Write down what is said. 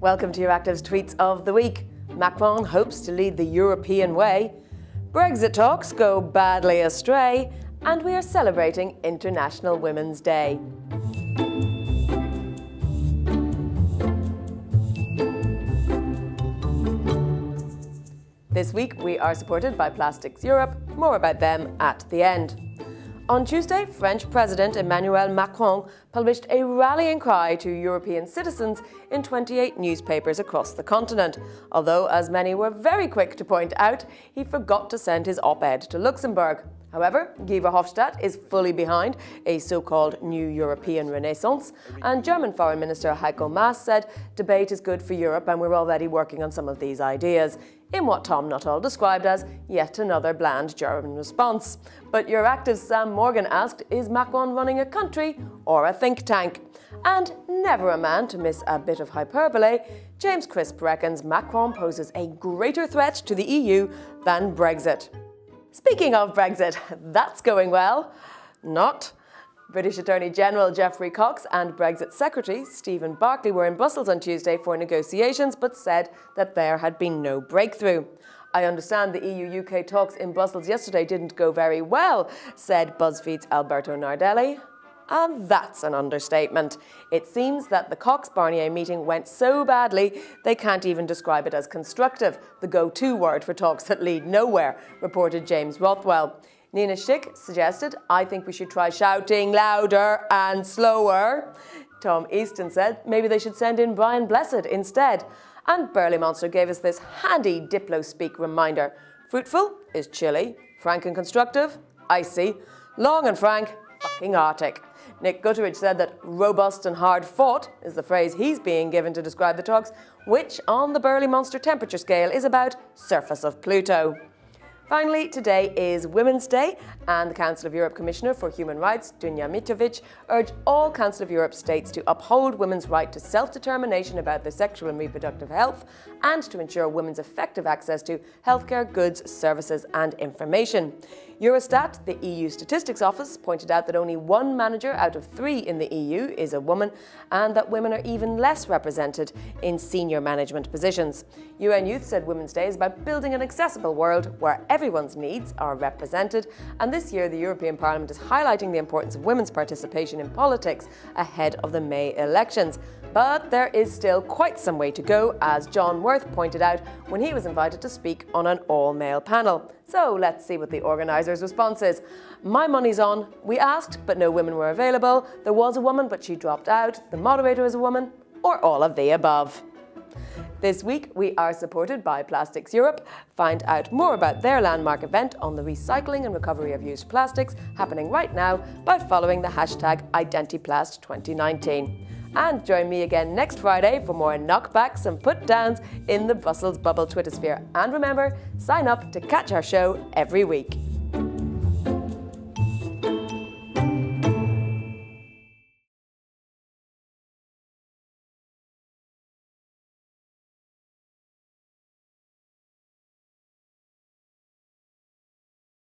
Welcome to EURACTIV's Tweets of the Week. Macron hopes to lead the European way. Brexit talks go badly astray. And we are celebrating International Women's Day. This week we are supported by Plastics Europe. More about them at the end. On Tuesday, French President Emmanuel Macron published a rallying cry to European citizens in 28 newspapers across the continent, although, as many were very quick to point out, he forgot to send his op-ed to Luxembourg. However, Guy Verhofstadt is fully behind a so-called New European Renaissance, and German Foreign Minister Heiko Maas said, "Debate is good for Europe and we're already working on some of these ideas," in what Tom Nuttall described as yet another bland German response. But EURACTIV's Sam Morgan asked, is Macron running a country or a think tank? And never a man to miss a bit of hyperbole, James Crisp reckons Macron poses a greater threat to the EU than Brexit. Speaking of Brexit, that's going well. Not. British Attorney General Geoffrey Cox and Brexit Secretary Stephen Barclay were in Brussels on Tuesday for negotiations, but said that there had been no breakthrough. "I understand the EU-UK talks in Brussels yesterday didn't go very well," said BuzzFeed's Alberto Nardelli. And that's an understatement. It seems that the Cox-Barnier meeting went so badly they can't even describe it as constructive, the go-to word for talks that lead nowhere, reported James Rothwell. Nina Schick suggested, "I think we should try shouting louder and slower." Tom Easton said maybe they should send in Brian Blessed instead. And Burley Monster gave us this handy Diplo-speak reminder. Fruitful is chilly, frank and constructive, icy, long and frank, fucking Arctic. Nick Gutteridge said that robust and hard-fought is the phrase he's being given to describe the talks, which on the Burley Monster temperature scale is about surface of Pluto. Finally, today is Women's Day, and the Council of Europe Commissioner for Human Rights, Dunja Mitrovic, urged all Council of Europe states to uphold women's right to self-determination about their sexual and reproductive health and to ensure women's effective access to healthcare, goods, services and information. Eurostat, the EU Statistics Office, pointed out that only one manager out of 3 in the EU is a woman and that women are even less represented in senior management positions. UN Youth said Women's Day is about building an accessible world where everyone's needs are represented, and this year the European Parliament is highlighting the importance of women's participation in politics ahead of the May elections. But there is still quite some way to go, as John Worth pointed out when he was invited to speak on an all-male panel. So let's see what the organisers' response is. "My money's on. We asked, but no women were available. There was a woman, but she dropped out. The moderator is a woman," or all of the above. This week, we are supported by Plastics Europe. Find out more about their landmark event on the recycling and recovery of used plastics happening right now by following the hashtag IdentiPlast2019. And join me again next Friday for more knockbacks and put-downs in the Brussels bubble Twittersphere. And remember, sign up to catch our show every week.